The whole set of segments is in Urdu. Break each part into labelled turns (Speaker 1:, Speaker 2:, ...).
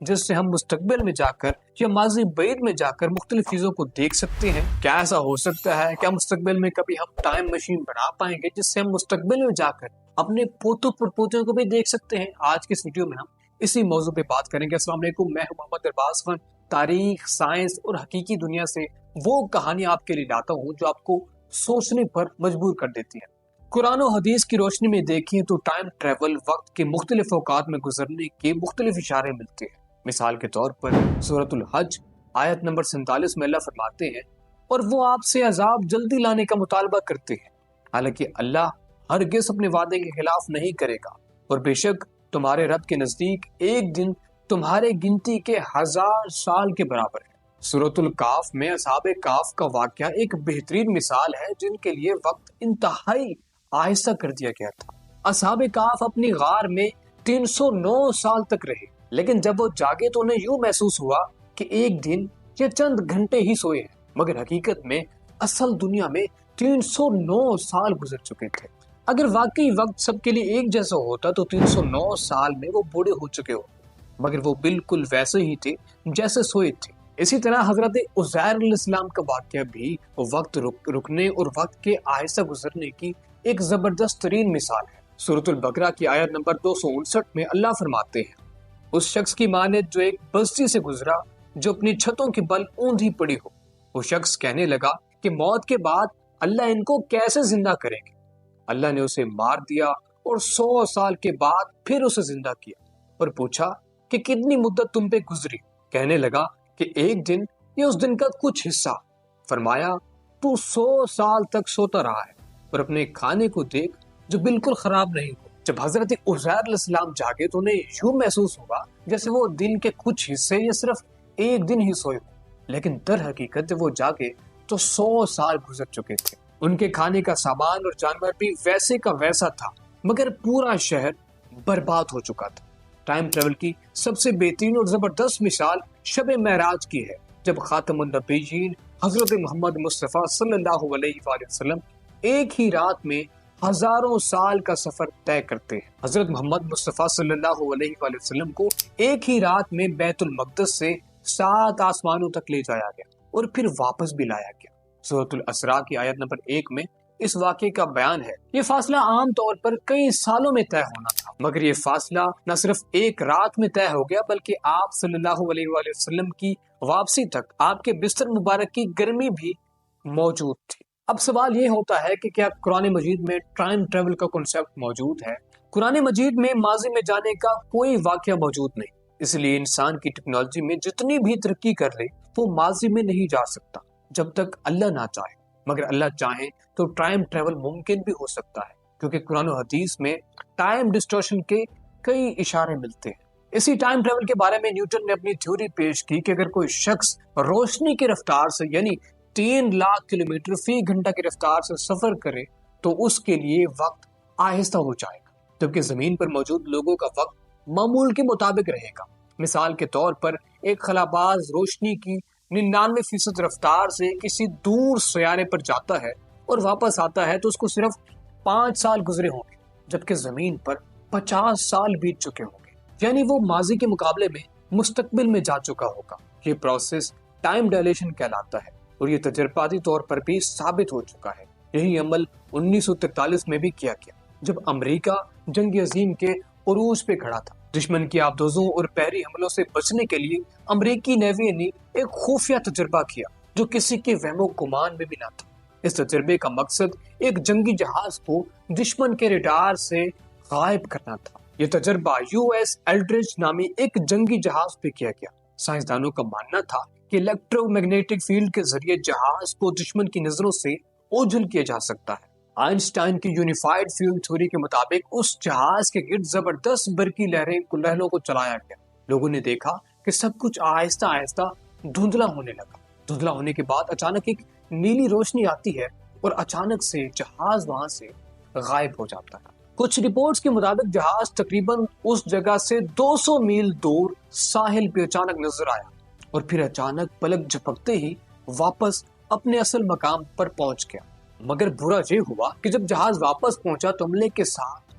Speaker 1: جس سے ہم مستقبل میں جا کر یا ماضی بعید میں جا کر مختلف چیزوں کو دیکھ سکتے ہیں؟ کیا ایسا ہو سکتا ہے؟ کیا مستقبل میں کبھی ہم ٹائم مشین بنا پائیں گے جس سے ہم مستقبل میں جا کر اپنے پوتوں پڑپوتوں کو بھی دیکھ سکتے ہیں؟ آج کی اس ویڈیو میں ہم اسی موضوع پہ بات کریں گے۔ السلام علیکم، میں ہوں محمد ارباز خان۔ تاریخ، سائنس اور حقیقی دنیا سے وہ کہانی آپ کے لیے لاتا ہوں جو آپ کو سوچنے پر مجبور کر دیتی ہے۔ قرآن و حدیث کی روشنی میں دیکھیں تو ٹائم ٹریول وقت کے مختلف اوقات میں گزرنے کے مختلف اشارے ملتے ہیں۔ مثال کے طور پر سورۃ الحج آیت نمبر 47 میں اللہ فرماتے ہیں، اور وہ آپ سے عذاب جلدی لانے کا مطالبہ کرتے ہیں، حالانکہ اللہ ہرگز اپنے وعدے کے خلاف نہیں کرے گا، اور بے شک تمہارے رب کے نزدیک ایک دن تمہارے گنتی کے 1000 سال کے برابر ہے۔ سورۃ الکاف میں اصحاب کاف کا واقعہ ایک بہترین مثال ہے جن کے لیے وقت انتہائی آہستہ کر دیا گیا تھا۔ اصحاب کاف اپنی غار میں 309 سال تک رہے، لیکن جب وہ جاگے تو انہیں یوں محسوس ہوا کہ ایک دن یا چند گھنٹے ہی سوئے ہیں، مگر حقیقت میں اصل دنیا میں 309 سال گزر چکے تھے۔ اگر واقعی وقت سب کے لیے ایک جیسا ہوتا تو 309 سال میں وہ بوڑھے ہو چکے ہوتے، مگر وہ بالکل ویسے ہی تھے جیسے سوئے تھے۔ اسی طرح حضرت عزیر علیہ السلام کا واقعہ بھی وقت رکنے اور وقت کے آہستہ گزرنے کی ایک زبردست ترین مثال ہے۔ سورۃ البقرہ کی آیت نمبر 259 میں اللہ فرماتے ہیں، اس شخص کی مانند جو ایک بستی سے گزرا جو اپنی چھتوں کے بل اوندھی پڑی ہو۔ وہ شخص کہنے لگا کہ موت کے بعد اللہ ان کو کیسے زندہ کریں گے؟ اللہ نے اسے مار دیا اور 100 سال کے بعد پھر اسے زندہ کیا اور پوچھا کہ کتنی مدت تم پہ گزری؟ کہنے لگا کہ ایک دن یا اس دن کا کچھ حصہ۔ فرمایا تو 100 سال تک سوتا رہا ہے اور اپنے کھانے کو دیکھ جو بالکل خراب نہیں ہو۔ جب حضرت عزیر علیہ السلام جاگے تو انہیں یوں محسوس ہوا جیسے وہ دن کے کچھ حصے یا صرف ایک دن ہی سوئے ہو، لیکن در حقیقت جب وہ جاگے تو 100 سال گزر چکے تھے۔ ان کے کھانے کا سامان اور جانور بھی ویسے کا ویسا تھا، مگر پورا شہر برباد ہو چکا تھا۔ ٹائم ٹریول کی سب سے بہترین اور زبردست مثال شب معراج کی ہے، جب خاتم النبیین حضرت محمد مصطفیٰ صلی اللہ علیہ وآلہ وسلم ایک ہی رات میں ہزاروں سال کا سفر طے کرتے ہیں۔ حضرت محمد مصطفیٰ صلی اللہ علیہ وآلہ وسلم کو ایک ہی رات میں بیت المقدس سے 7 آسمانوں تک لے جایا گیا اور پھر واپس بھی لایا گیا۔ سورۃ الاسراء کی آیت نمبر 1 میں اس واقعے کا بیان ہے۔ یہ فاصلہ عام طور پر کئی سالوں میں طے ہونا تھا، مگر یہ فاصلہ نہ صرف ایک رات میں طے ہو گیا بلکہ آپ صلی اللہ علیہ وآلہ وسلم کی واپسی تک آپ کے بستر مبارک کی گرمی بھی موجود تھی۔ اب سوال یہ ہوتا ہے کہ کیا قرآن مجید میں ٹائم ٹریول کا کنسیپٹ موجود ہے؟ قرآن مجید میں ماضی میں جانے کا کوئی واقعہ موجود نہیں، اس لیے انسان کی ٹیکنالوجی میں جتنی بھی ترقی کر لے وہ ماضی میں نہیں جا سکتا جب تک اللہ نہ چاہے، مگر اللہ چاہے تو ٹائم ٹریول ممکن بھی ہو سکتا ہے، کیونکہ قرآن و حدیث میں ٹائم ڈسٹورشن کے کئی اشارے ملتے ہیں۔ اسی ٹائم ٹریول کے بارے میں نیوٹن نے اپنی تھیوری پیش کی کہ اگر کوئی شخص روشنی کی رفتار سے یعنی 3 لاکھ کلومیٹر فی گھنٹہ کی رفتار سے سفر کرے تو اس کے لیے وقت آہستہ ہو جائے گا، جبکہ زمین پر موجود لوگوں کا وقت معمول کے مطابق رہے گا۔ مثال کے طور پر ایک خلاباز روشنی کی 99% رفتار سے کسی دور سیارے پر جاتا ہے اور واپس آتا ہے تو اس کو صرف 5 سال گزرے ہوں گے، جبکہ زمین پر 50 سال بیت چکے ہوں گے، یعنی وہ ماضی کے مقابلے میں مستقبل میں جا چکا ہوگا۔ یہ پروسیس ٹائم ڈائلیشن کہلاتا ہے اور یہ تجرباتی طور پر بھی ثابت ہو چکا ہے۔ یہی عمل 1943 میں بھی کیا گیا جب امریکہ جنگ عظیم کے عروج پہ کھڑا تھا۔ دشمن کی آبدوزوں اور بحری حملوں سے بچنے کے لیے امریکی نیوی نے ایک خفیہ تجربہ کیا جو کسی کے وہم و گمان میں بھی نہ تھا۔ اس تجربے کا مقصد ایک جنگی جہاز کو دشمن کے ریڈار سے غائب کرنا تھا۔ یہ تجربہ US ایلڈرچ نامی ایک جنگی جہاز پہ کیا گیا۔ سائنسدانوں کا ماننا تھا کہ الیکٹرو میگنیٹک فیلڈ کے ذریعے جہاز کو دشمن کی نظروں سے اوجھل کیا جا سکتا ہے۔ آئنسٹائن کی یونیفائڈ فیلڈ تھیوری کے مطابق اس جہاز کے گرد زبردست برقی لہروں کو چلایا گیا۔ لوگوں نے دیکھا کہ سب کچھ آہستہ آہستہ دھندلا ہونے لگا۔ دھندلا ہونے کے بعد اچانک ایک نیلی روشنی آتی ہے اور اچانک سے جہاز وہاں سے غائب ہو جاتا ہے۔ کچھ رپورٹس کے مطابق جہاز تقریباً اس جگہ سے 200 میل دور ساحل پہ اچانک نظر آیا اور پھر اچانک پلک جھپکتے ہی واپس اپنے اصل مقام پر پہنچ گیا۔ مگر برا یہ ہوا کہ جب جہاز واپس پہنچا تو عملے کے ساتھ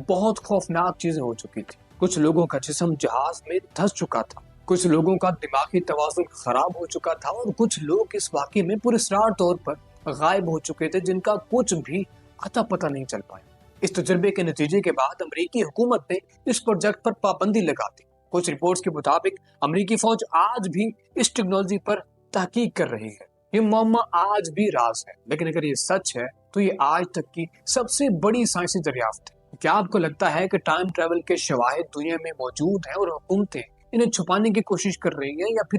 Speaker 1: بہت خوفناک چیزیں ہو چکی تھی۔ کچھ لوگوں کا جسم جہاز میں دھس چکا تھا کچھ لوگوں کا دماغی توازن خراب ہو چکا تھا اور کچھ لوگ اس واقعے میں پراسرار طور پر غائب ہو چکے تھے جن کا کچھ بھی اتا پتہ نہیں چل پایا۔ اس تجربے کے نتیجے کے بعد امریکی حکومت نے اس پروجیکٹ پر پابندی لگا دی۔ کچھ رپورٹس کے مطابق امریکی فوج آج بھی اس ٹیکنالوجی پر تحقیق کر رہی ہے۔ یہ معمہ آج بھی راز ہے، لیکن اگر یہ سچ ہے تو یہ آج تک کی سب سے بڑی سائنسی دریافت ہے۔ کیا آپ کو لگتا ہے کہ ٹائم ٹریول کے شواہد دنیا میں موجود ہیں اور حکومتیں انہیں چھپانے کی کوشش کر رہی ہیں، یا پھر یہ